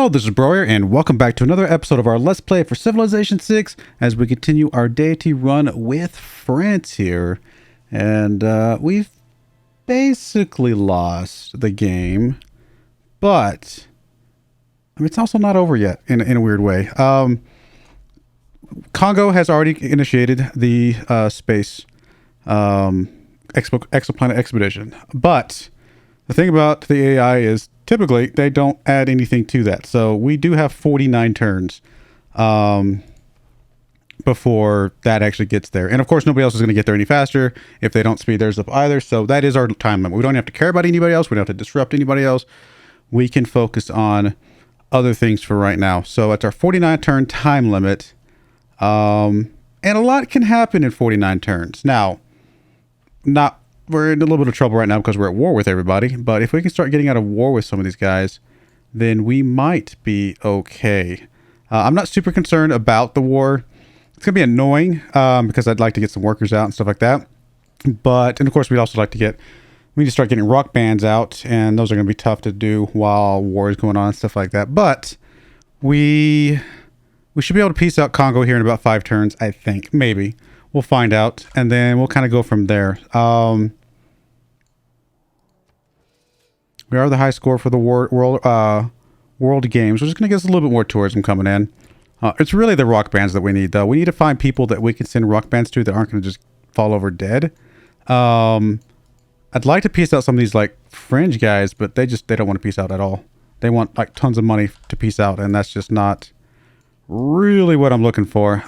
Hello, this is Broyar, and welcome back to another episode of our Let's Play for Civilization 6 as we continue our Deity run with France here. And we've basically lost the game, but I mean, it's also not over yet in a weird way. Congo has already initiated the space exoplanet expedition, but the thing about the AI is typically they don't add anything to that. So we do have 49 turns before that actually gets there. And of course, nobody else is going to get there any faster if they don't speed theirs up either. So that is our time limit. We don't have to care about anybody else. We don't have to disrupt anybody else. We can focus on other things for right now. So it's our 49 turn time limit. And a lot can happen in 49 turns. Now, we're in a little bit of trouble right now because we're at war with everybody. But if we can start getting out of war with some of these guys, then we might be okay. I'm not super concerned about the war. It's going to be annoying because I'd like to get some workers out and stuff like that. But, and of course, we'd also like to we need to start getting rock bands out. And those are going to be tough to do while war is going on and stuff like that. But we should be able to piece out Congo here in about 5 turns, I think. Maybe. We'll find out. And then we'll kind of go from there. We are the high score for the world games, which is going to get us a little bit more tourism coming in. It's really the rock bands that we need, though. We need to find people that we can send rock bands to that aren't going to just fall over dead. I'd like to piece out some of these like fringe guys, but they don't want to piece out at all. They want like tons of money to piece out, and that's just not really what I'm looking for.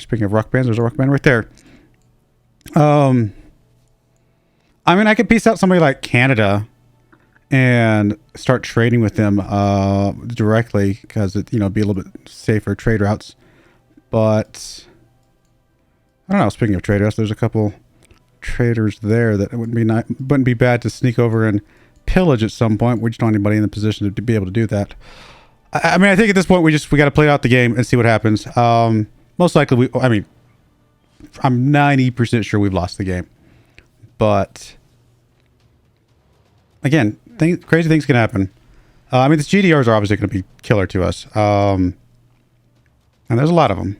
Speaking of rock bands, there's a rock band right there. I mean, I could piece out somebody like Canada and start trading with them directly because it, be a little bit safer trade routes. But I don't know. Speaking of trade routes, there's a couple traders there that it wouldn't be bad to sneak over and pillage at some point. We just don't have anybody in the position to be able to do that. I mean, I think at this point we got to play out the game and see what happens. Most likely I'm 90% sure we've lost the game, but again, crazy things can happen. I mean, the GDRs are obviously going to be killer to us. And there's a lot of them.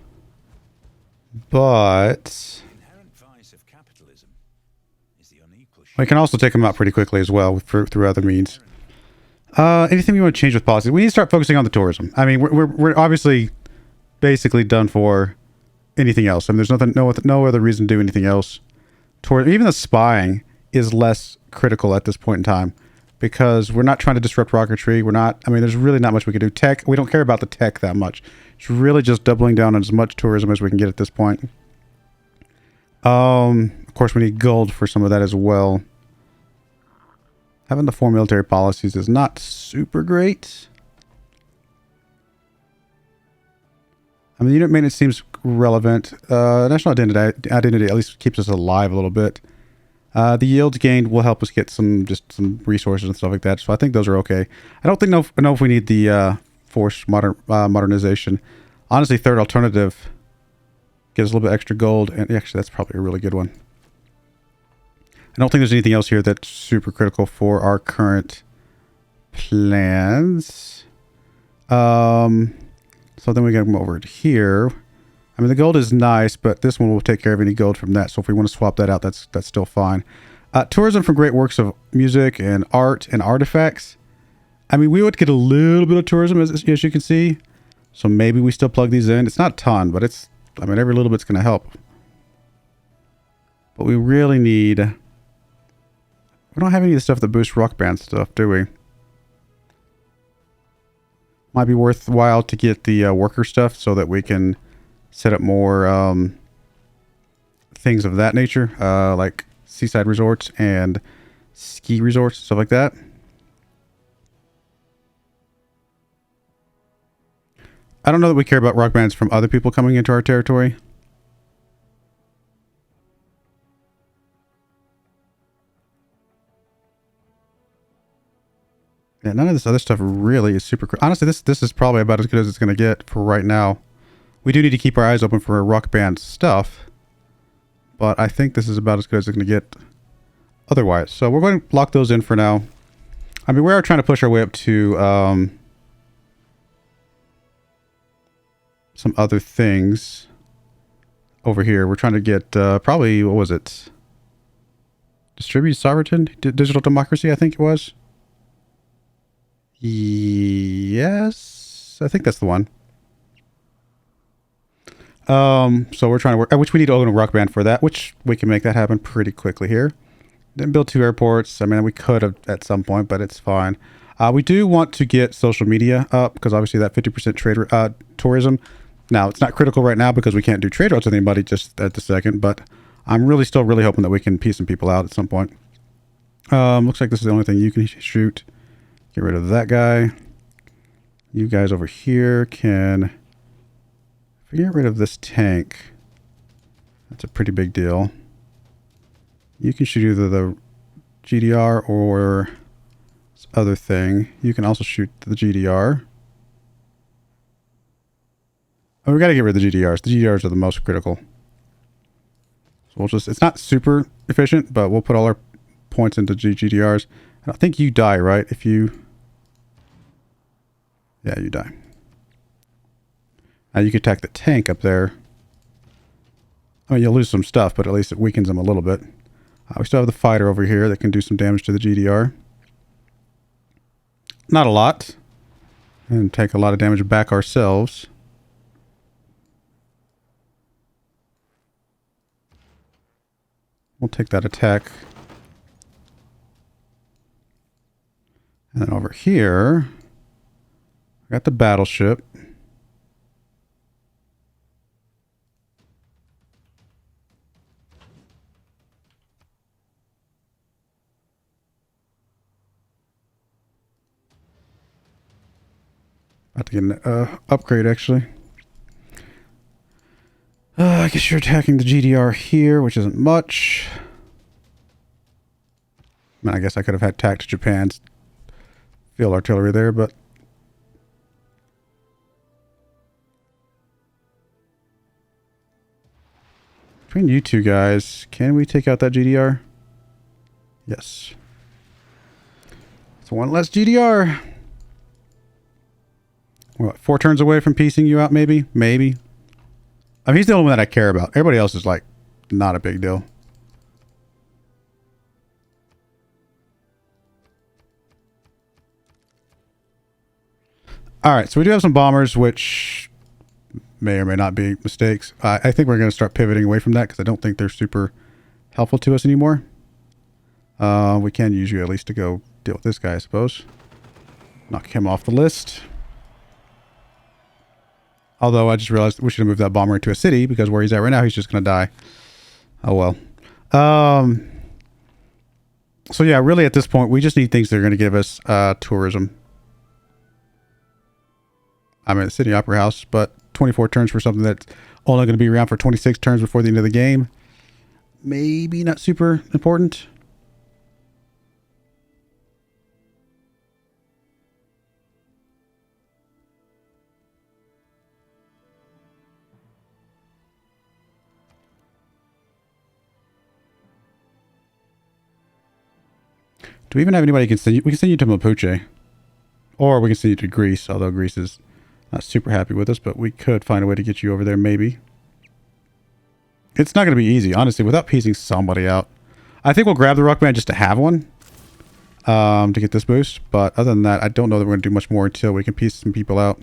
But we can also take them out pretty quickly as well through other means. Anything we want to change with policy? We need to start focusing on the tourism. I mean, we're obviously basically done for anything else. I mean, there's no other reason to do anything else. Even the spying is less critical at this point in time because we're not trying to disrupt rocketry. There's really not much we can do. Tech, we don't care about the tech that much. It's really just doubling down on as much tourism as we can get at this point. Of course, we need gold for some of that as well. Having the 4 military policies is not super great. I mean, unit maintenance seems relevant. National identity at least keeps us alive a little bit. The yields gained will help us get some resources and stuff like that. So I think those are okay. I don't know if we need the force modernization. Honestly, third alternative gives a little bit extra gold, and actually that's probably a really good one. I don't think there's anything else here that's super critical for our current plans. So then we got to come over to here. I mean, the gold is nice, but this one will take care of any gold from that. So if we want to swap that out, that's still fine. Tourism from great works of music and art and artifacts. I mean, we would get a little bit of tourism, as you can see. So maybe we still plug these in. It's not a ton, but every little bit's going to help. But we really need... We don't have any of the stuff that boosts rock band stuff, do we? Might be worthwhile to get the worker stuff so that we can set up more things of that nature, like seaside resorts and ski resorts, stuff like that. I don't know that we care about rock bands from other people coming into our territory. Yeah, none of this other stuff really is super... Honestly, this is probably about as good as it's going to get for right now. We do need to keep our eyes open for rock band stuff. But I think this is about as good as it's going to get otherwise. So we're going to lock those in for now. I mean, we are trying to push our way up to some other things over here. We're trying to get probably, what was it? Distributed sovereignty? Digital democracy, I think it was. Yes, I think that's the one. So we're trying to work, which we need to own a rock band for that, which we can make that happen pretty quickly here. Didn't build 2 airports. I mean, we could have at some point, but it's fine. We do want to get social media up because obviously that 50% trade tourism. Now, it's not critical right now because we can't do trade routes with anybody just at the second, but I'm still really hoping that we can piece some people out at some point. Looks like this is the only thing you can shoot. Get rid of that guy. You guys over here can... If we get rid of this tank, that's a pretty big deal. You can shoot either the GDR or this other thing. You can also shoot the GDR. Oh, we got to get rid of the GDRs. The GDRs are the most critical. So we'll just, it's not super efficient, but we'll put all our points into GDRs. I think you die, right? If you... Yeah, you die. Now you can attack the tank up there. I mean, you'll lose some stuff, but at least it weakens them a little bit. We still have the fighter over here that can do some damage to the GDR. Not a lot. And take a lot of damage back ourselves. We'll take that attack. And then over here, I got the battleship. About to get an upgrade, actually. I guess you're attacking the GDR here, which isn't much. I mean, I guess I could have had attacked Japan's field artillery there, but... Between you two guys, can we take out that GDR? Yes. So one less GDR. What, 4 turns away from piecing you out, maybe? Maybe. I mean, he's the only one that I care about. Everybody else is, like, not a big deal. Alright, so we do have some bombers, which may or may not be mistakes. I think we're going to start pivoting away from that because I don't think they're super helpful to us anymore. We can use you at least to go deal with this guy, I suppose. Knock him off the list. Although I just realized we should have moved that bomber into a city because where he's at right now, he's just going to die. Oh, well. So, yeah, really at this point, we just need things that are going to give us tourism. I'm at the City Opera House, but 24 turns for something that's only going to be around for 26 turns before the end of the game. Maybe not super important. Do we even have anybody who can send you? We can send you to Mapuche. Or we can send you to Greece, although Greece is not super happy with us, but we could find a way to get you over there, maybe. It's not going to be easy, honestly, without piecing somebody out. I think we'll grab the Rock Band just to have one. To get this boost. But other than that, I don't know that we're going to do much more until we can piece some people out.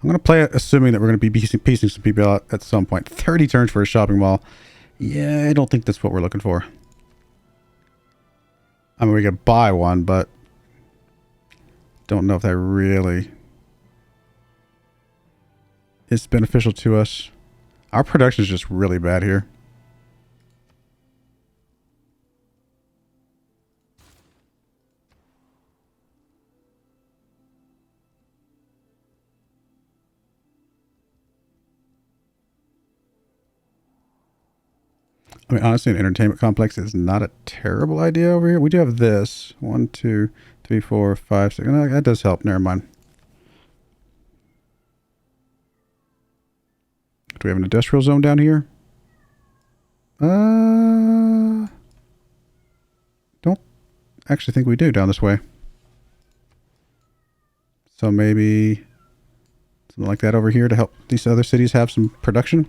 I'm going to play it assuming that we're going to be piecing some people out at some point. 30 turns for a shopping mall. Yeah, I don't think that's what we're looking for. I mean, we could buy one, but don't know if that really is beneficial to us. Our production is just really bad here. I mean, honestly, an entertainment complex is not a terrible idea over here. We do have this. 1, 2, 3, 4, 5, 6. No, that does help. Never mind. we have an industrial zone down here? Don't actually think we do down this way. So maybe something like that over here to help these other cities have some production.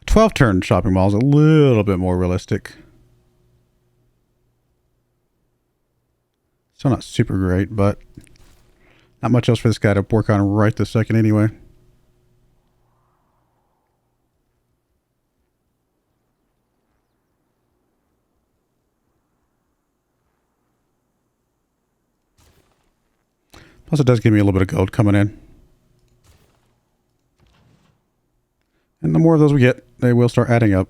12-turn shopping mall is a little bit more realistic. Still not super great, but not much else for this guy to work on right this second anyway. Plus it does give me a little bit of gold coming in. And the more of those we get, they will start adding up.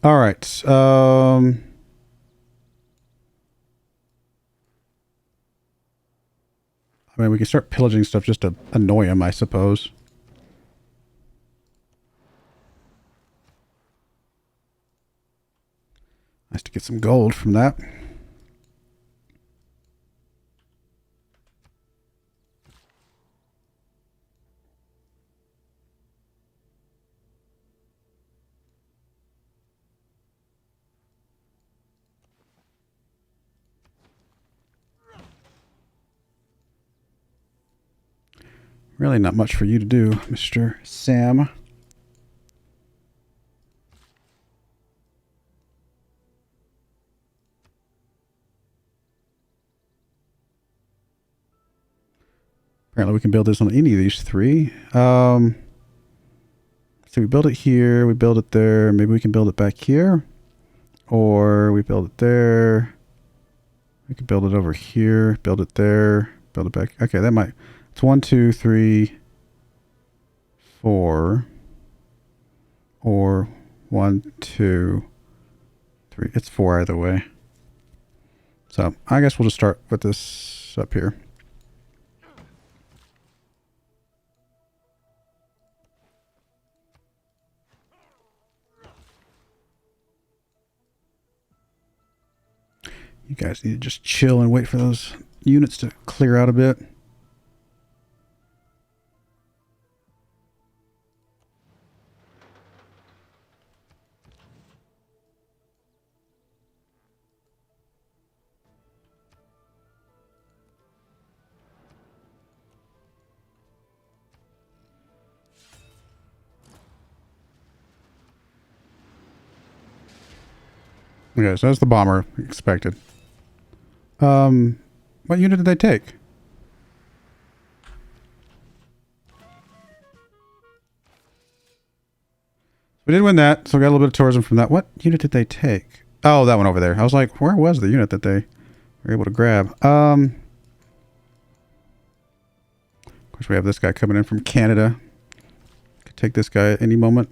All right. I mean, we can start pillaging stuff just to annoy him, I suppose. Nice to get some gold from that. Really not much for you to do, Mr. Sam. Apparently we can build this on any of these three. So we build it here, we build it there, maybe we can build it back here. Or we build it there. We can build it over here, build it there, build it back. Okay, that might... It's 1, 2, 3, 4. Or 1, 2, 3. It's 4 either way. So I guess we'll just start with this up here. You guys need to just chill and wait for those units to clear out a bit. Okay, so that's the bomber expected. What unit did they take? We did win that, so we got a little bit of tourism from that. What unit did they take? Oh, that one over there. I was like, where was the unit that they were able to grab? Of course, we have this guy coming in from Canada. Could take this guy at any moment.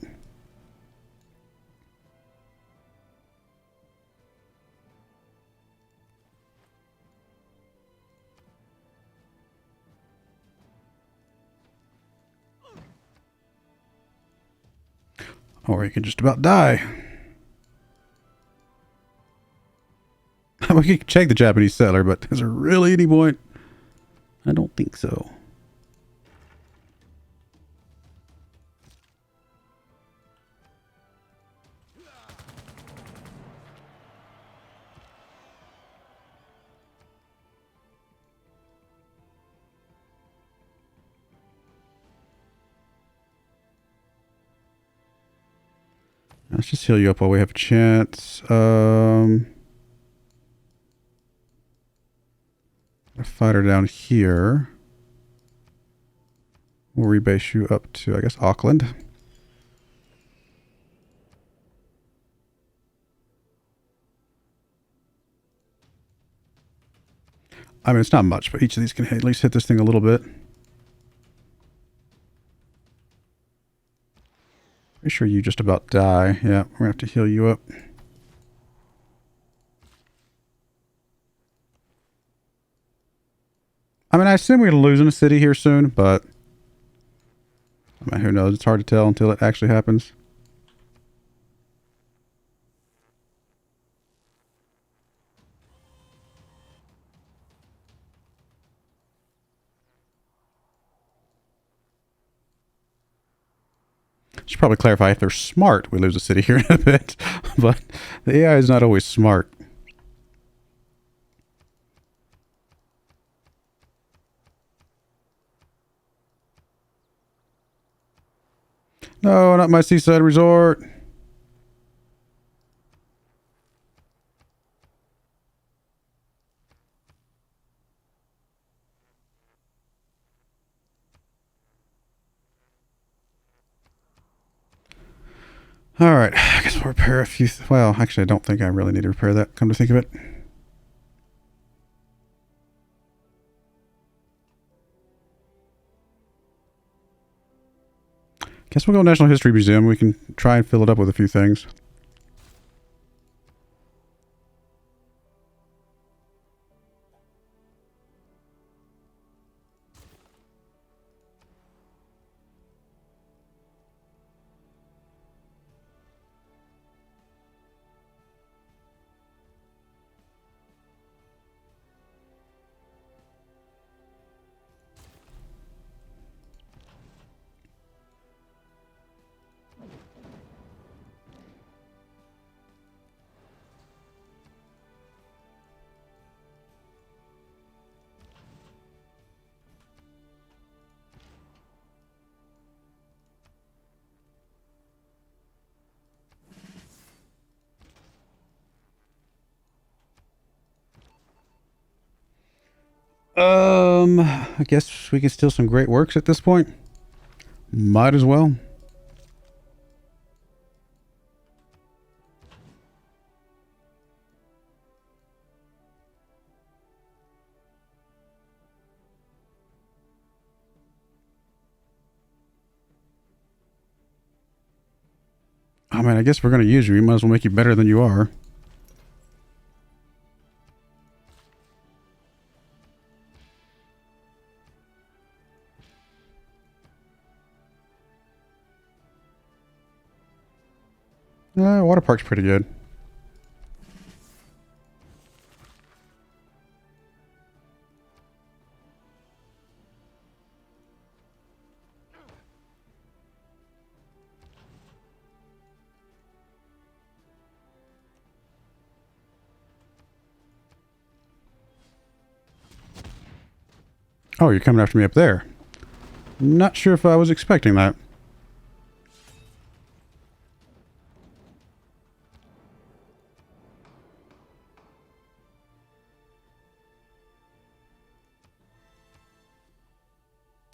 Or he could just about die. We could check the Japanese settler, but is there really any point? I don't think so. Let's just heal you up while we have a chance. A fighter down here. We'll rebase you up to, I guess, Auckland. I mean, it's not much, but each of these can at least hit this thing a little bit. Pretty sure you just about die. Yeah, we're gonna have to heal you up. I mean, I assume we're gonna lose in a city here soon, but I mean, who knows? It's hard to tell until it actually happens. Should probably clarify if they're smart, we lose a city here in a bit. But the AI is not always smart. No, not my seaside resort. All right, I guess we'll repair a few. Well, actually, I don't think I really need to repair that, come to think of it. Guess we'll go National History Museum. We can try and fill it up with a few things. I guess we can steal some great works at this point. Might as well. I mean, I guess we're going to use you. We might as well make you better than you are. Water park's pretty good. Oh, you're coming after me up there. Not sure if I was expecting that.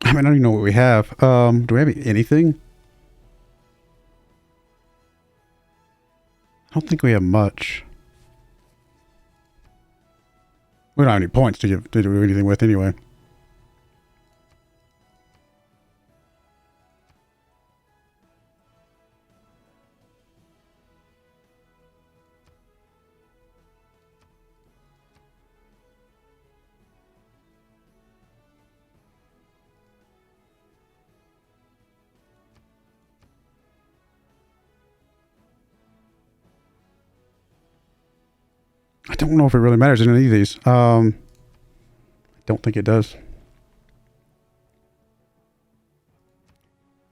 I mean, I don't even know what we have. Do we have anything? I don't think we have much. We don't have any points to do anything with anyway. I don't know if it really matters in any of these. I don't think it does.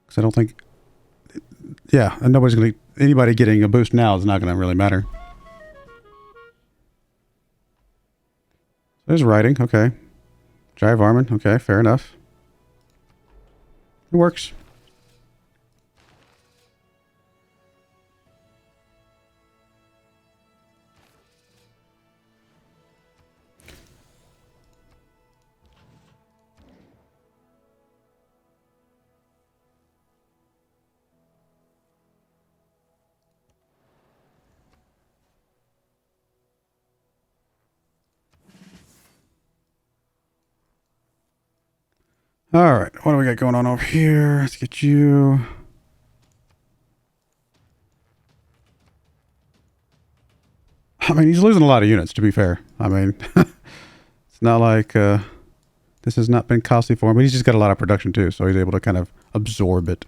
Because I don't think... Yeah, and nobody's going to... Anybody getting a boost now is not going to really matter. There's writing, okay. Drive Armin, okay, fair enough. It works. All right, what do we got going on over here? Let's get you. I mean, he's losing a lot of units, to be fair. I mean, it's not like this has not been costly for him, but he's just got a lot of production too, so he's able to kind of absorb it.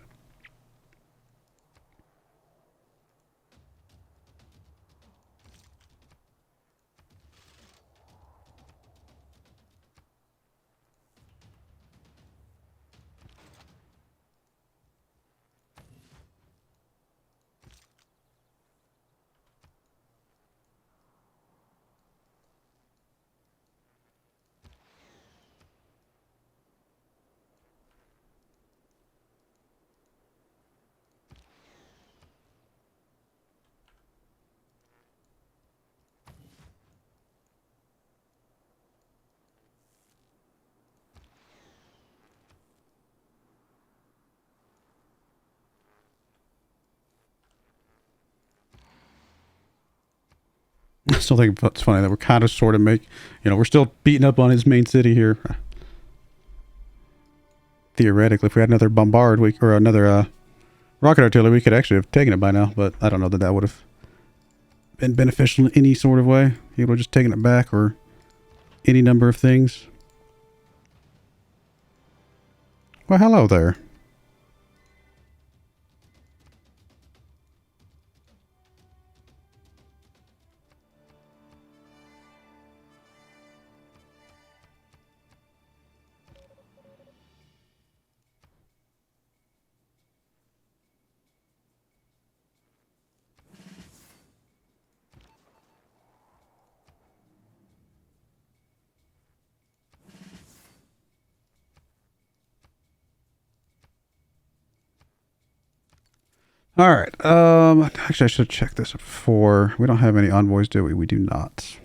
still think it's funny that we're kind of sort of we're still beating up on his main city here. Theoretically, if we had another bombard, or another rocket artillery, we could actually have taken it by now. But I don't know that that would have been beneficial in any sort of way. He would have just taken it back, or any number of things. Well, hello there. All right. Actually, I should check this before. We don't have any envoys, do we? We do not.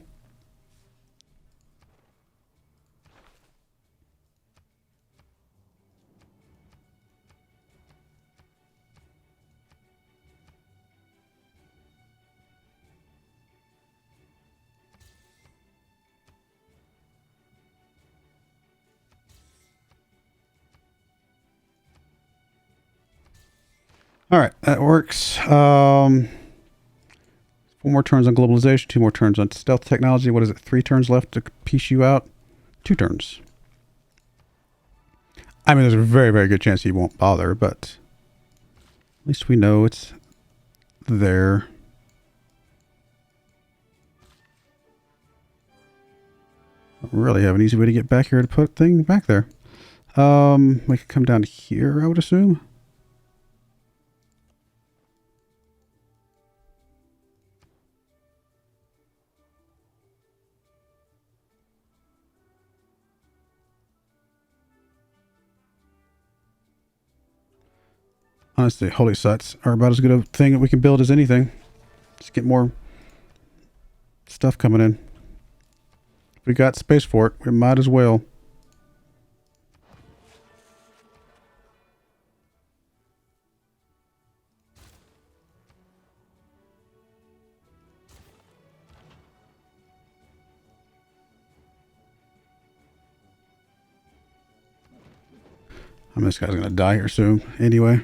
All right, that works. 4 more turns on globalization, 2 more turns on stealth technology. What is it? 3 turns left to piece you out? 2 turns. I mean, there's a very, very good chance he won't bother, but at least we know it's there. I really have an easy way to get back here to put thing back there. We could come down here, I would assume. Honestly, holy sites are about as good a thing that we can build as anything. Just get more stuff coming in. If we got space for it, we might as well. I mean, this guy's gonna die here soon anyway.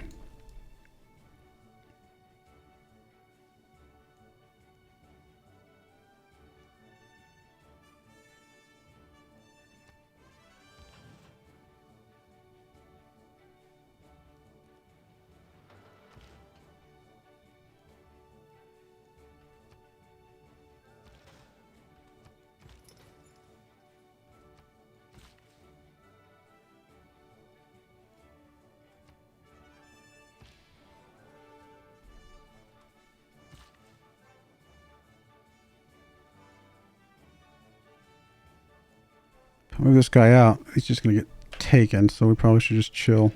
Move this guy out. He's just going to get taken, so we probably should just chill.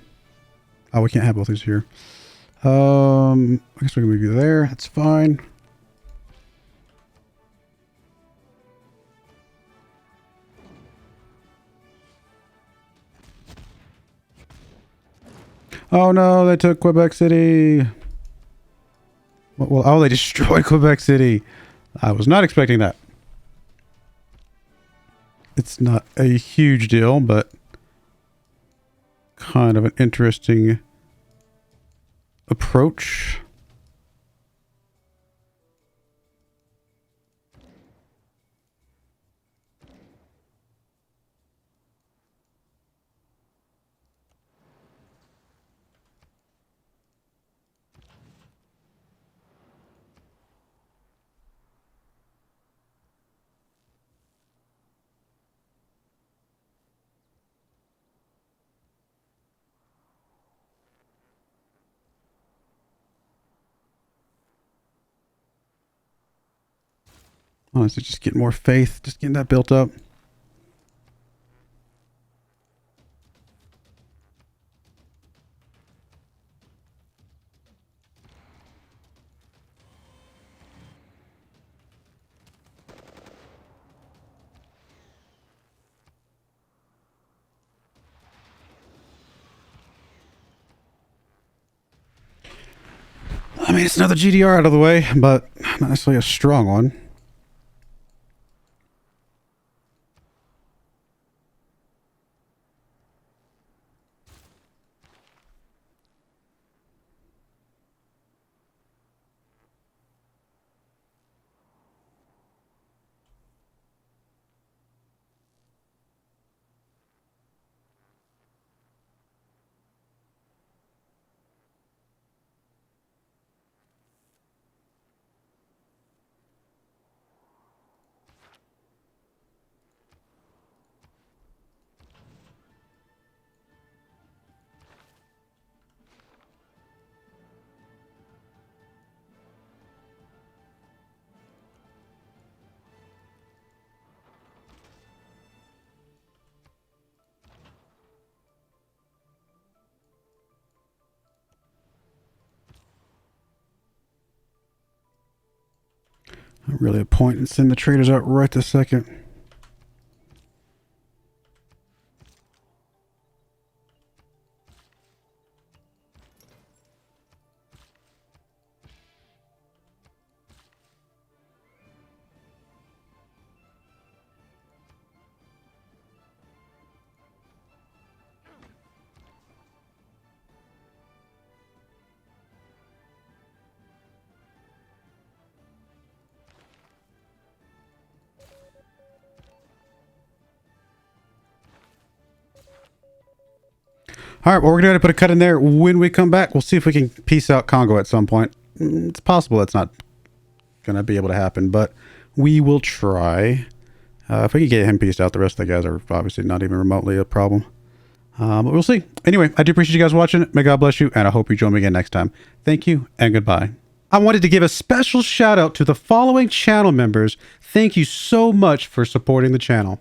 Oh, we can't have both these here. I guess we can move you there. That's fine. Oh no, they took Quebec City. Well, oh, they destroyed Quebec City. I was not expecting that. It's not a huge deal, but kind of an interesting approach. Honestly, just getting more faith, just getting that built up. I mean, it's another GDR out of the way, but not necessarily a strong one. Not really a point in sending the traders out right this second. All right, well, we're going to put a cut in there. When we come back, we'll see if we can piece out Congo at some point. It's possible that's not going to be able to happen, but we will try. If we can get him pieced out, the rest of the guys are obviously not even remotely a problem. But we'll see. Anyway, I do appreciate you guys watching. May God bless you, and I hope you join me again next time. Thank you, and goodbye. I wanted to give a special shout out to the following channel members. Thank you so much for supporting the channel.